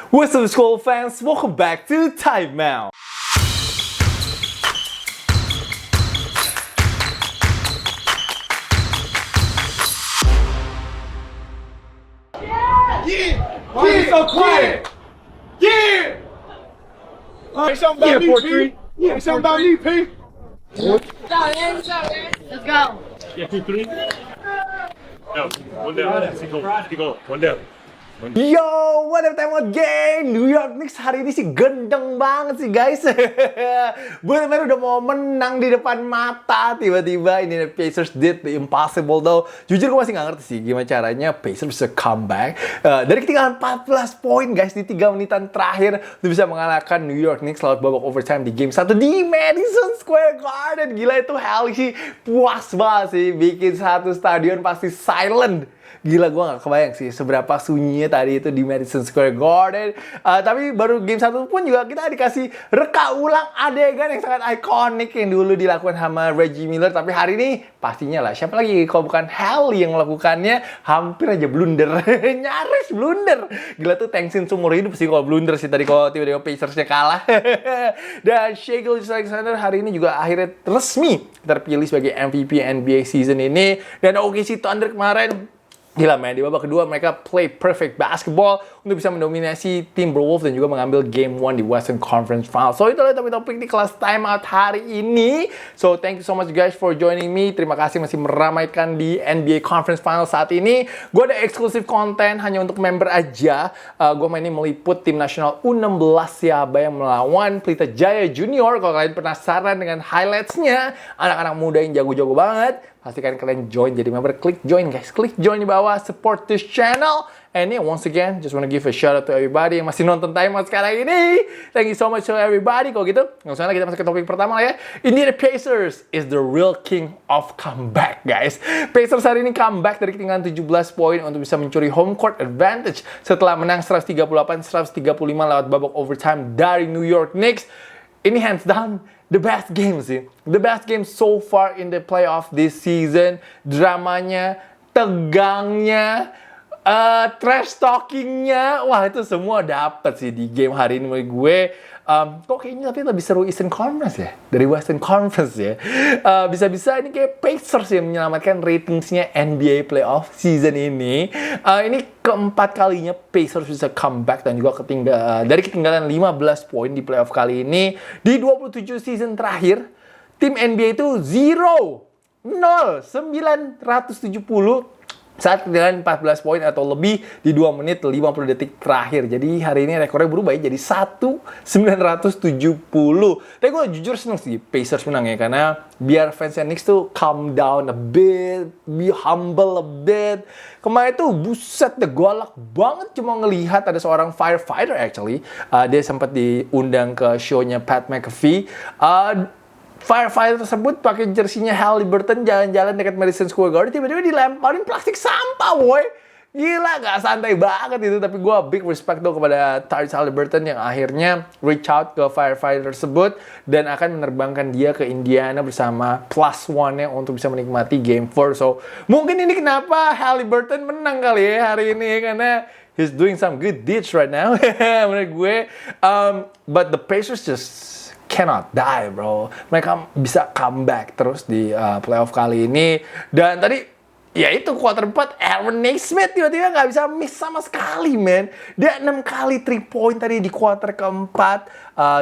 What's up, school fans? Welcome back to Time Out. Why are you so quiet? Yeah! Say something about me, P. Say something about me, P. Let's go. Yeah, 2, 3. No, one down. Keep going. One down. Yo, what up time out gang? New York Knicks hari ini sih gendeng banget sih guys. Bener-bener udah mau menang di depan mata. Tiba-tiba ini Pacers did the impossible though. Jujur gue masih gak ngerti sih gimana caranya Pacers bisa comeback dari ketinggalan 14 poin guys di 3 menitan terakhir untuk bisa mengalahkan New York Knicks lewat babak overtime di game 1 di Madison Square Garden. Gila itu hell sih, puas banget sih, bikin satu stadion pasti silent. Gila, gue gak kebayang sih seberapa sunyinya tadi itu di Madison Square Garden. Tapi baru game 1 pun juga kita dikasih reka ulang adegan yang sangat ikonik yang dulu dilakukan sama Reggie Miller. Tapi hari ini pastinya lah, siapa lagi kalau bukan Hallie yang melakukannya. Hampir aja blunder. Nyaris blunder. Gila tuh tensin seumur hidup sih kalau blunder sih tadi kalau tiba-tiba Pacersnya kalah. Dan Shai Gilgeous-Alexander hari ini juga akhirnya resmi terpilih sebagai MVP NBA season ini. Dan OKC Thunder kemarin gila man, di babak kedua mereka play perfect basketball untuk bisa mendominasi Timberwolves dan juga mengambil game 1 di Western Conference Final. So itulah topik-topik di kelas Time Out hari ini. So thank you so much guys for joining me. Terima kasih masih meramaikan di NBA Conference Final saat ini. Gue ada eksklusif konten hanya untuk member aja. Gue main ini meliput tim nasional U16 Siaba yang melawan Pelita Jaya Junior. Kalau kalian penasaran dengan highlights-nya, anak-anak muda yang jago-jago banget, pastikan kalian join jadi member. Klik join guys, klik join di bawah, support this channel. And yeah, once again, just wanna give a shout out to everybody yang masih nonton Time Out sekarang ini. Thank you so much to everybody. Kalau gitu, nggak usah lagi, kita masuk ke topik pertama ya. Indeed, the Pacers is the real king of comeback, guys. Pacers hari ini comeback dari ketinggalan 17 poin untuk bisa mencuri home court advantage setelah menang 138-135 lewat babak overtime dari New York Knicks. Ini hands down the best game sih. The best game so far in the playoff this season. Dramanya, tegangnya, trash talkingnya, wah itu semua dapet sih di game hari ini menurut gue. Kok kayaknya tapi lebih seru Eastern Conference ya dari Western Conference ya. Bisa-bisa ini kayak Pacers yang menyelamatkan ratingsnya NBA playoff season ini. Ini keempat kalinya Pacers bisa comeback dan juga dari ketinggalan 15 poin di playoff kali ini. Di 27 season terakhir, tim NBA itu 970 saat ketinggalan 14 poin atau lebih di 2 menit 50 detik terakhir. Jadi hari ini rekornya berubah ya, jadi 1.970. Tapi gue jujur seneng sih Pacers menang ya, karena biar fans Knicks tuh calm down a bit, be humble a bit. Kemarin tuh buset deh, galak banget cuma ngelihat ada seorang firefighter actually. Dia sempat diundang ke show-nya Pat McAfee. Firefighter tersebut pakai jersinya Haliburton jalan-jalan dekat Madison Square Garden, tiba-tiba dilemparin plastik sampah, boy. Gila, gak santai banget itu. Tapi gue big respect tuh kepada Tyrese Haliburton yang akhirnya reach out ke firefighter tersebut dan akan menerbangkan dia ke Indiana bersama plus one-nya untuk bisa menikmati game 4. So, mungkin ini kenapa Haliburton menang kali ya hari ini, karena he's doing some good deeds right now. Menurut gue. But the Pacers just cannot die, bro. Mereka bisa comeback terus di playoff kali ini. Dan tadi, ya itu quarter 4, Aaron Nesmith tiba-tiba nggak bisa miss sama sekali, man. Dia 6 kali 3 point tadi di quarter keempat.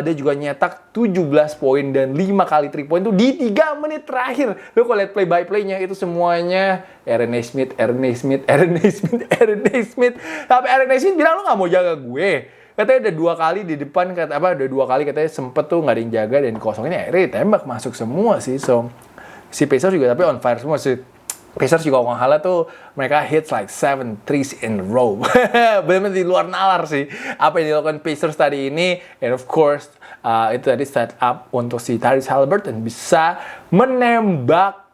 Dia juga nyetak 17 poin dan 5 kali 3 point itu di 3 menit terakhir. Lo kalau lihat play-by-play-nya itu semuanya Aaron Nesmith. Tapi Aaron Nesmith bilang, lo nggak mau jaga gue. Katanya udah 2 kali di depan, udah 2 kali katanya sempet tuh nggak ada yang jaga dan kosongin, akhirnya tembak masuk semua sih. So, si Pacers juga tapi on fire semua sih. Pacers juga kalau nggak salah tuh mereka hits like 7 threes in a row. Bener-bener di luar nalar sih apa yang dilakukan Pacers tadi ini. And of course, itu tadi set up untuk si Tyrese Haliburton bisa menembak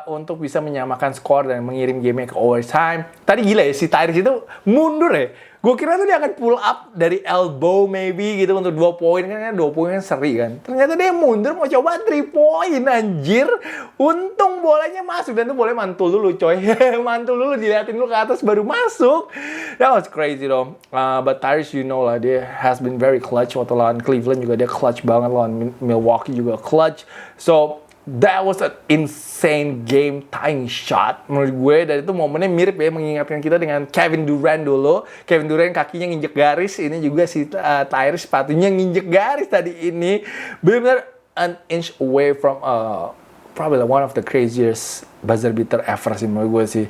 untuk bisa menyamakan skor dan mengirim game ke overtime. Tadi gila ya, si Tyrese itu mundur ya. Gue kira tuh dia akan pull up dari elbow maybe gitu untuk 2 poin kan 2 poin kan seri kan. Ternyata dia mundur mau coba 3 poin anjir. Untung bolanya masuk dan tuh boleh mantul dulu coy. Mantul dulu diliatin dulu ke atas baru masuk. That was crazy though. But Tyrese you know lah dia has been very clutch waktu lawan Cleveland juga dia clutch banget lawan Milwaukee juga clutch. So that was an insane game tying shot menurut gue dan itu momennya mirip ya mengingatkan kita dengan Kevin Durant dulu. Kevin Durant kakinya nginjek garis, ini juga si Tyrese sepatunya nginjek garis tadi ini. Benar-benar an inch away from probably one of the craziest buzzer beater ever sih menurut gue sih.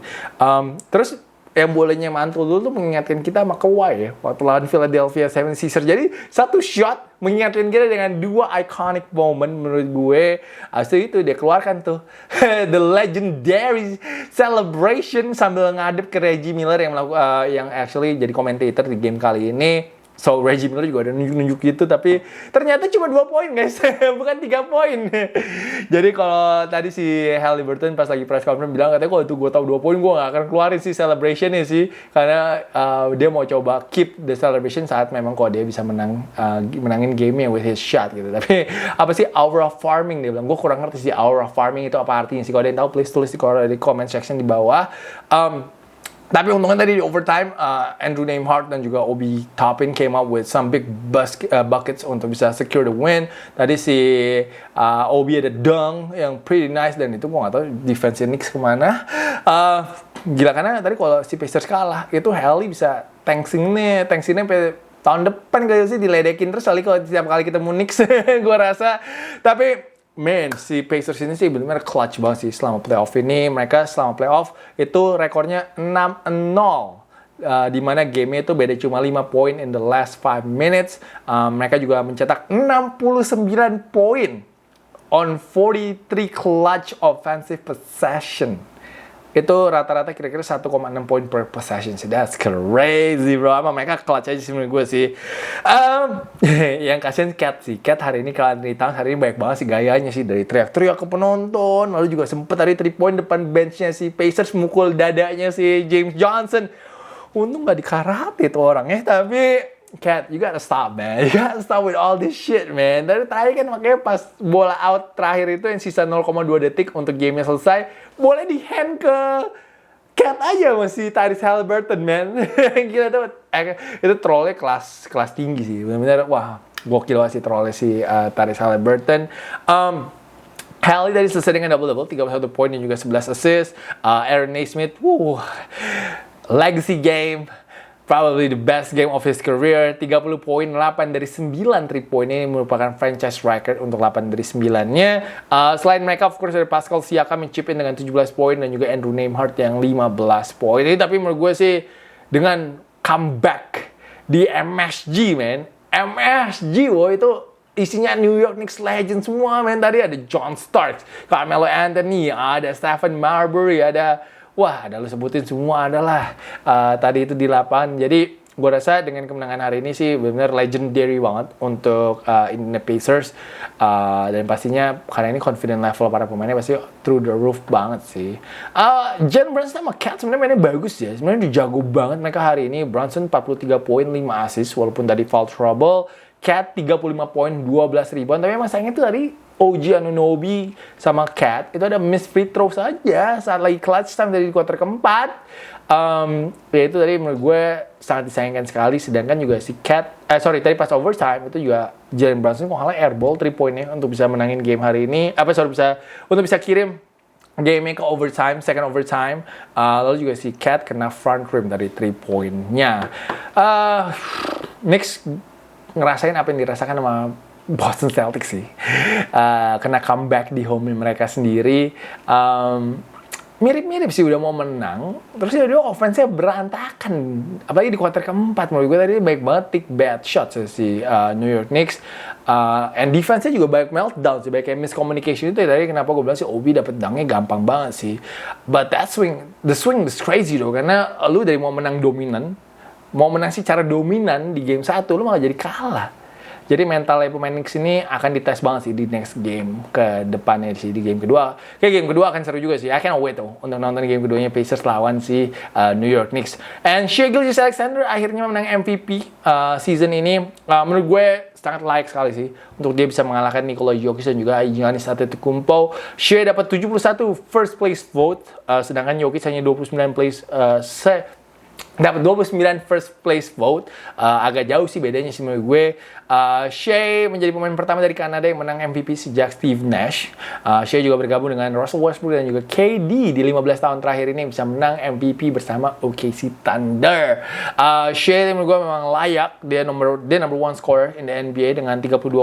Terus yang bolehnya mantul dulu tuh mengingatkan kita sama Kawhi ya waktu lawan Philadelphia 76ers. Jadi satu shot mengingatkan kita dengan 2 iconic moment menurut gue. Habis itu dia keluarkan tuh the legendary celebration sambil ngadep ke Reggie Miller yang actually jadi commentator di game kali ini. So Reggie Miller juga ada nunjuk-nunjuk gitu tapi ternyata cuma 2 poin guys, bukan 3 poin. Jadi kalau tadi si Haliburton pas lagi press conference bilang katanya kalau itu gue tahu 2 poin gue gak akan keluarin si celebrationnya sih karena dia mau coba keep the celebration saat memang kalau dia bisa menangin gamenya with his shot gitu. Tapi apa sih aura farming dia bilang, gue kurang ngerti sih aura farming itu apa artinya sih. Kalau ada yang tahu please tulis di comment section di bawah. Tapi untungnya tadi di overtime, Andrew Nembhard dan juga Obi Toppin came up with some big buckets untuk bisa secure the win. Tadi si Obi ada dunk yang pretty nice dan itu gue gak tau defense Knicks kemana. Gila karena tadi kalau si Pacers kalah, itu Haley bisa tanksinnya sampai tahun depan kayaknya sih diledekin terus kali kalau setiap kali ketemu Knicks gue rasa. Tapi man, si Pacers ini sih benar-benar clutch banget sih selama playoff ini. Mereka selama playoff itu rekornya 6-0. Di mana game-nya itu beda cuma 5 poin in the last 5 minutes. Mereka juga mencetak 69 poin on 43 clutch offensive possession. Itu rata-rata kira-kira 1,6 poin per possession sih. That's crazy bro. Ama mereka clutch aja sih menurut gue sih. Yang kasihan Cat sih. Cat hari ini kalau di Towns hari ini banyak banget sih gayanya sih. Dari teriak-teriak ke penonton. Lalu juga sempet tadi 3 point depan benchnya si Pacers mukul dadanya si James Johnson. Untung gak dikarate tuh orangnya. Tapi Cat, you gotta stop man. You gotta stop with all this shit man. Dari tadi kan makanya pas bola out terakhir itu yang sisa 0,2 detik untuk gamenya selesai, boleh di hand ke Cat aja masih Tyrese Haliburton man. Gila tuh. Itu trollnya kelas tinggi sih. Benar-benar wah gokil banget sih trollnya si Tyrese Haliburton. Haley tadi selesai dengan double-double, 31 poin dan juga 11 assist. Aaron Nesmith, legacy game. Probably the best game of his career. 30 poin, 8 dari 9 3 point ini merupakan franchise record untuk 8 dari 9-nya. Selain mereka, of course, ada Pascal Siakam yang chip in dengan 17 poin dan juga Andrew Nembhard yang 15 poin. Tapi menurut gue sih dengan comeback di MSG, man. MSG, itu isinya New York Knicks legend semua, man. Tadi ada John Starks, Carmelo Anthony, ada Stephen Marbury, ada lu sebutin semua adalah tadi itu di lapangan. Jadi gue rasa dengan kemenangan hari ini sih benar legendary banget untuk Indiana Pacers. Dan pastinya karena ini confident level para pemainnya pasti through the roof banget sih. Jalen Brunson sama Cat sebenarnya mainnya bagus ya. Sebenarnya jago banget mereka hari ini. Brunson 43 poin, 5 assist walaupun tadi foul trouble. Cat 35 poin, 12 rebound. Tapi emang sayangnya itu tadi OG Anunoby sama Cat itu ada miss free throw saja saat lagi clutch time dari kuarter keempat. Ya itu tadi menurut gue sangat disayangkan sekali. Sedangkan juga si Cat, tadi pas overtime itu juga Jalen Brunson kok kalah airball 3 poinnya untuk bisa menangin game hari ini. Untuk bisa kirim game-nya ke overtime, second overtime. Lalu juga si Cat kena front rim dari 3 poinnya. Knicks ngerasain apa yang dirasakan sama Boston Celtics sih. Kena comeback di home mereka sendiri. Mirip-mirip sih udah mau menang. Terus dia offense-nya berantakan. Apalagi di kuarter keempat. Menurut gue tadi baik banget take bad shots si New York Knicks. And defense-nya juga banyak meltdown sih. Banyak miscommunication itu ya. Tadi kenapa gue bilang sih Obi dapet dunk-nya gampang banget sih. But the swing is crazy though. Karena lu dari mau menang dominan, mau menang secara dominan di game 1, lu malah jadi kalah. Jadi mentalnya pemain Knicks ini akan dites banget sih di next game ke depannya sih, di game kedua. Kayak game kedua akan seru juga sih. I can't wait tuh untuk nonton game keduanya Pacers lawan si New York Knicks. And Shai Gilgeous-Alexander akhirnya menang MVP season ini. Menurut gue sangat layak sekali sih untuk dia bisa mengalahkan Nikola Jokic dan juga Giannis Antetokounmpo. Shai dapat 71 first place vote, sedangkan Jokic hanya 29 place dapat 29 first place vote. Agak jauh sih bedanya sih menurut gue. Shai menjadi pemain pertama dari Kanada yang menang MVP sejak Steve Nash. Shai juga bergabung dengan Russell Westbrook dan juga KD di 15 tahun terakhir ini bisa menang MVP bersama OKC Thunder. Shai menurut gue memang layak. Dia number one scorer in the NBA dengan 32,7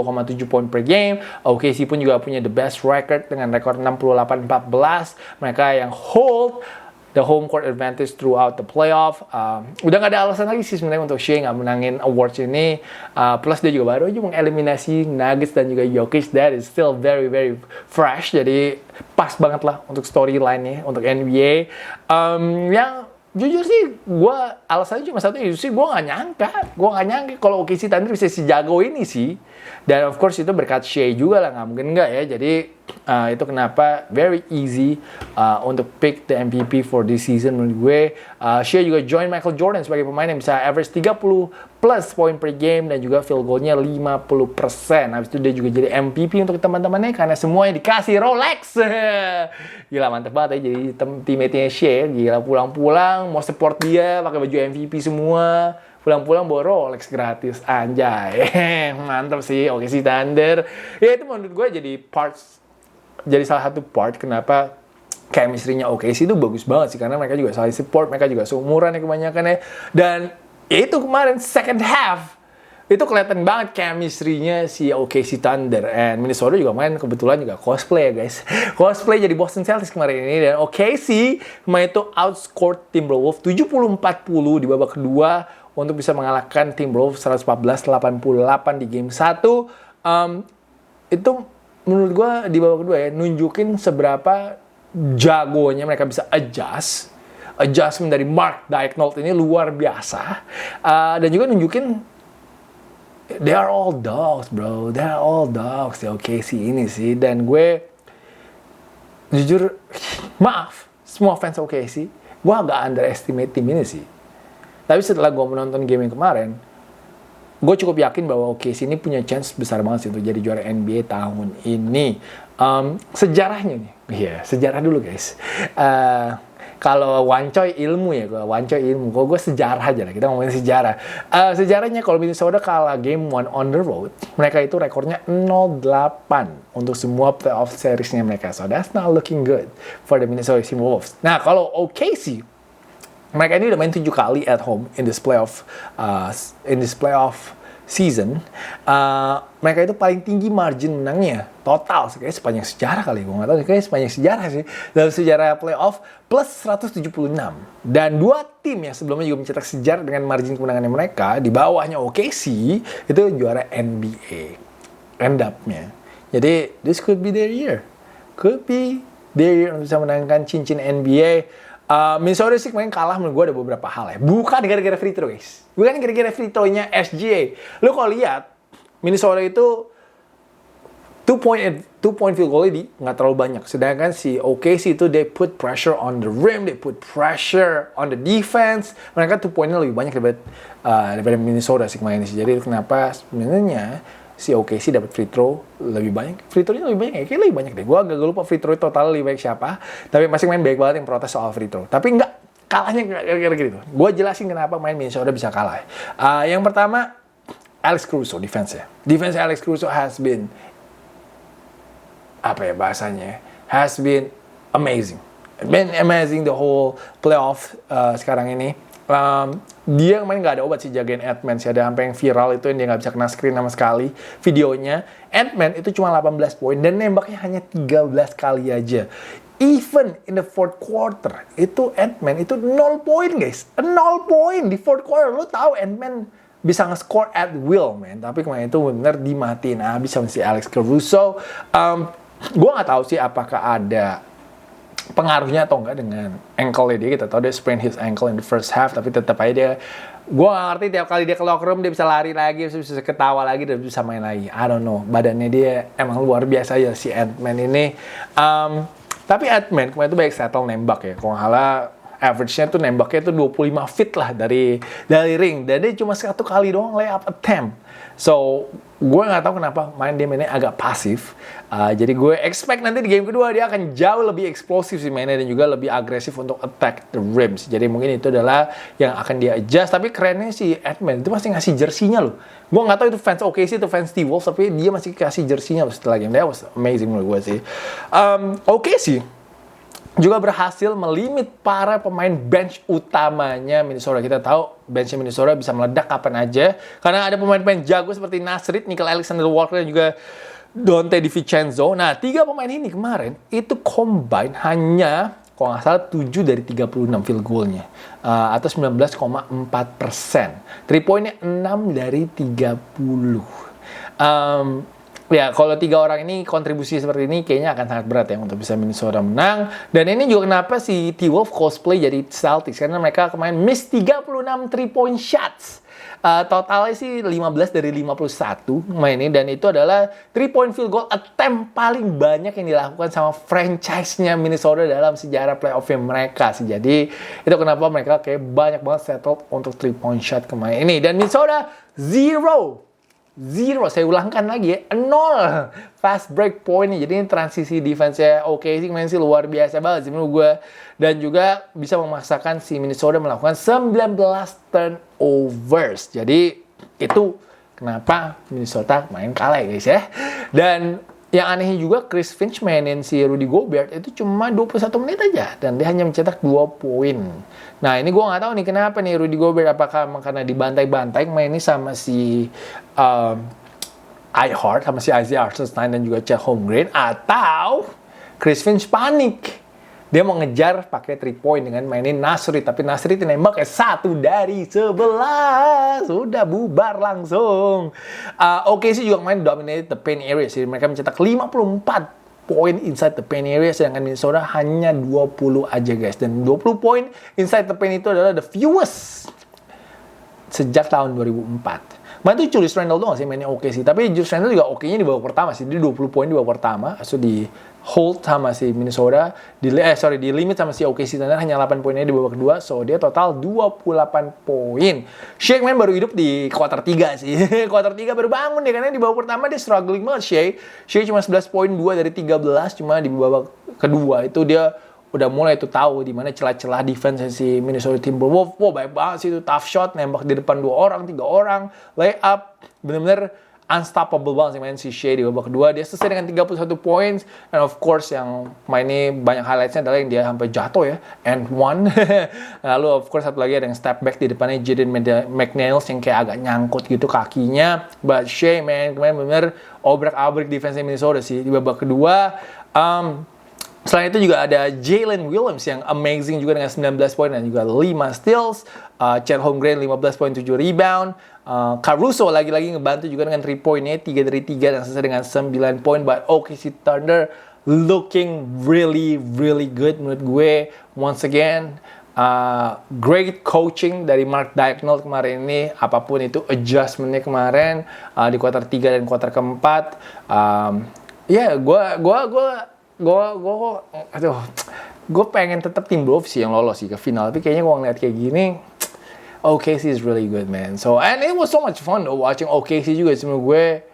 poin per game. OKC pun juga punya the best record dengan rekor 68-14. Mereka yang hold the home court advantage throughout the playoff. Udah gak ada alasan lagi sih sebenarnya untuk Shai nggak menangin awards ini. Plus dia juga baru aja mengeliminasi Nuggets dan juga Jokic. That is still very very fresh. Jadi pas banget lah untuk storyline-nya untuk NBA. Yang jujur sih, gue alasannya cuma satu, itu sih gue nggak nyangka kalau OKC Thunder bisa sejago ini sih. Dan of course itu berkat Shai juga lah, nggak mungkin nggak ya. Jadi itu kenapa very easy untuk pick the MVP for this season menurut gue. Shai juga join Michael Jordan sebagai pemain yang bisa average 30 plus poin per game dan juga field goal-nya 50%. Habis itu dia juga jadi MVP untuk teman-temannya karena semuanya dikasih Rolex. Gila, mantep banget ya jadi teammate-nya Shai. Gila, pulang-pulang mau support dia pakai baju MVP semua. Pulang-pulang bawa Rolex gratis, anjay. Mantap sih, OKC Thunder. Ya itu menurut gue jadi salah satu part kenapa chemistry-nya OKC itu bagus banget sih, karena mereka juga saling support, mereka juga seumuran ya kebanyakan ya. Dan ya itu kemarin second half itu kelihatan banget chemistry-nya si OKC Thunder. And Minnesota juga main kebetulan juga cosplay ya guys. Cosplay jadi Boston Celtics kemarin ini. Dan OKC kemarin itu outscored Timberwolves 70-40 di babak kedua untuk bisa mengalahkan Timberwolves 114-88 di game 1. Itu menurut gue di babak kedua ya, nunjukin seberapa jagonya mereka bisa adjustment dari Mark Daigneault ini luar biasa. Dan juga nunjukin they are all dogs bro, they are all dogs ya OKC ini sih. Dan gue jujur, maaf semua fans OKC, gue agak underestimate tim ini sih. Tapi setelah gue menonton game yang kemarin, gue cukup yakin bahwa OKC ini punya chance besar banget sih untuk jadi juara NBA tahun ini. Sejarahnya nih, sejarah dulu guys. Kalau wancoy ilmu ya, kalau gue sejarah aja lah, kita ngomongin sejarah. Sejarahnya kalau Minnesota kalah game 1 on the road, mereka itu rekornya 0-8 untuk semua playoff seriesnya mereka. So that's not looking good for the Minnesota Timberwolves. Nah kalau OKC, mereka ini udah main 7 kali at home in this playoff season. Mereka itu paling tinggi margin menangnya total kayaknya sepanjang sejarah kali, gue nggak tahu, kayaknya sepanjang sejarah sih dalam sejarah playoff, plus 176. Dan 2 tim yang sebelumnya juga mencetak sejarah dengan margin kemenangannya mereka di bawahnya OKC itu juara NBA end up-nya. Jadi this could be their year untuk bisa menangkan cincin NBA. Minnesota sih kemarin kalah menurut gue ada beberapa hal ya. Bukan gara-gara free throw guys. Bukan gara-gara free throw-nya SGA. Lu kalau lihat Minnesota itu 2 point field goal ini nggak terlalu banyak. Sedangkan si OKC itu they put pressure on the rim, they put pressure on the defense. Mereka 2 pointnya lebih banyak daripada Minnesota sih kemarin sih. Jadi kenapa sebenarnya si OKC dapat free throw lebih banyak. Free throw-nya lebih banyak ya? Kayaknya lebih banyak deh. Gue agak lupa free throw total lebih baik siapa. Tapi masih main baik banget yang protes soal free throw. Tapi enggak, kalahnya gara-gara gitu. Gue jelasin kenapa main Minnesota bisa kalah. Yang pertama, Alex Caruso defense-nya. Defense Alex Caruso has been, has been amazing. Been amazing the whole playoff sekarang ini. Dia kemarin nggak ada obat sih jagain Ant-Man sih. Ada sampai yang viral itu yang dia nggak bisa kena screen sama sekali videonya. Ant-Man itu cuma 18 poin dan nembaknya hanya 13 kali aja. Even in the fourth quarter itu Ant-Man itu 0 poin guys. 0 poin di fourth quarter. Lo tahu Ant-Man bisa nge-score at will man. Tapi kemarin itu benar dimatiin habis sama si Alex Caruso. Gue nggak tahu sih apakah ada pengaruhnya atau enggak dengan ankle dia. Kita tahu dia sprain his ankle in the first half, tapi tetap aja dia, gue gak ngerti tiap kali dia ke locker room dia bisa lari lagi, bisa ketawa lagi, dan bisa main lagi. I don't know, badannya dia emang luar biasa ya si Ant-Man ini. Tapi Ant-Man kemarin itu banyak settle nembak ya, kalau nggak salah average-nya tuh nembaknya tuh 25 feet lah dari ring, dan dia cuma 1 kali doang layup attempt. So, gue nggak tahu kenapa dia mainnya agak pasif. Jadi gue expect nanti di game kedua dia akan jauh lebih eksplosif sih mainnya, dan juga lebih agresif untuk attack the rims. Jadi mungkin itu adalah yang akan dia adjust. Tapi kerennya si Ant-Man itu masih ngasih jersey-nya loh. Gue nggak tahu itu fans OKC atau fans T-Wolves, tapi dia masih kasih jersey-nya loh setelah game. That was amazing menurut gue sih. OKC juga berhasil melimit para pemain bench utamanya Minnesota. Kita tahu benchnya Minnesota bisa meledak kapan aja, karena ada pemain-pemain jago seperti Nasrid, Nickel Alexander-Walker, dan juga Donte DiVincenzo. Nah, 3 pemain ini kemarin itu combine hanya, kalau nggak salah, 7 dari 36 field goal-nya. Atau 19,4%. 3 poinnya 6 dari 30. Ya, kalau 3 orang ini kontribusi seperti ini kayaknya akan sangat berat ya untuk bisa Minnesota menang. Dan ini juga kenapa si T-Wolf cosplay jadi Celtics, karena mereka kemarin miss 36 3-point shots. Totalnya sih 15 dari 51 main ini, dan itu adalah 3-point field goal attempt paling banyak yang dilakukan sama franchise-nya Minnesota dalam sejarah playoff-nya mereka sih. Jadi itu kenapa mereka kayak banyak banget settle untuk 3-point shot kemarin ini. Dan Minnesota 0, saya ulangkan lagi ya, 0 fast break point nih. Jadi ini transisi defense-nya OKC kemarin sih luar biasa banget sih menurut gue. Dan juga bisa memaksakan si Minnesota melakukan 19 turnovers. Jadi itu kenapa Minnesota main kalah ya guys ya. Dan yang anehnya juga, Chris Finch mainin si Rudy Gobert itu cuma 21 menit aja, dan dia hanya mencetak 2 poin. Nah, ini gue nggak tahu nih kenapa nih Rudy Gobert, apakah karena dibantai-bantai mainnya sama si iHeart, sama si Isaiah Hartenstein dan juga Chet Holmgren, atau Chris Finch panik. Dia mau ngejar pakai 3 point dengan mainin Nasrid, tapi Nasrid nembaknya 1 dari 11. Sudah bubar langsung. Oke sih juga main dominate the paint area sih. Mereka mencetak 54 poin inside the paint area, sedangkan Minnesota hanya 20 aja guys. Dan 20 poin inside the paint itu adalah the fewest sejak tahun 2004. Main tuh Julius Randle doang sih mainnya oke sih. Tapi Julius Randle juga oke-nya di babak pertama sih. Dia 20 poin di babak pertama. So di hold sama si Minnesota. Di limit sama si OKC. Dan hanya 8 poinnya di babak kedua. So dia total 28 poin. Shake main baru hidup di quarter 3 sih. Quarter 3 baru bangun deh. Karena di babak pertama dia struggling banget Shake cuma 11 poin, 2 dari 13. Cuma di babak kedua itu dia udah mulai tuh tahu di mana celah-celah defense si Minnesota Timberwolves. Wow, baik banget sih itu, tough shot, nembak di depan 2 orang, 3 orang, layup, bener-bener unstoppable banget sih main si Shea di babak kedua. Dia selesai dengan 31 points, and of course yang mainnya banyak highlights-nya adalah yang dia sampai jatuh ya, and one. Lalu of course satu lagi ada yang step back di depannya Jaden McDaniels yang kayak agak nyangkut gitu kakinya. But Shea man, kemarin bener obrak-abrik defense Minnesota sih di babak kedua. Selain itu juga ada Jalen Williams yang amazing juga dengan 19 poin dan juga 5 steals. Chet Holmgren 15 poin, 7 rebound. Caruso lagi-lagi ngebantu juga dengan 3 poinnya, 3 dari 3 dan selesai dengan 9 poin. But OKC Thunder looking really good menurut gue. Once again, great coaching dari Mark Daigneault kemarin ini. Apapun itu adjustmentnya kemarin di kuarter 3 dan kuarter keempat. Gue pengen tetap Timberwolves sih yang lolos sih ke final, tapi kayaknya gue ngeliat kayak gini, OKC is really good man. So and it was so much fun though, watching OKC juga sih menurut gue.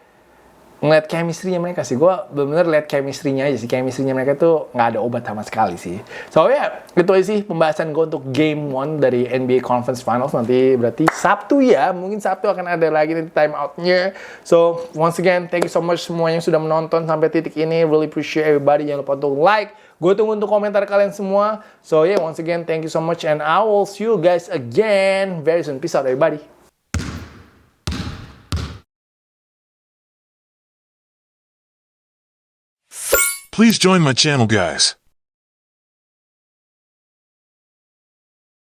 Ngeliat chemistry-nya mereka sih, gue bener-bener liat chemistry-nya aja sih. Chemistry-nya mereka tuh nggak ada obat sama sekali sih. So ya, itu aja sih pembahasan gue untuk Game 1 dari NBA Conference Finals. Nanti berarti Sabtu ya, mungkin Sabtu akan ada lagi nanti time out-nya. So once again, thank you so much semuanya yang sudah menonton sampai titik ini. Really appreciate everybody. Jangan lupa untuk like. Gue tunggu untuk komentar kalian semua. So yeah, once again, thank you so much, and I will see you guys again very soon. Peace out everybody. Please join my channel, guys.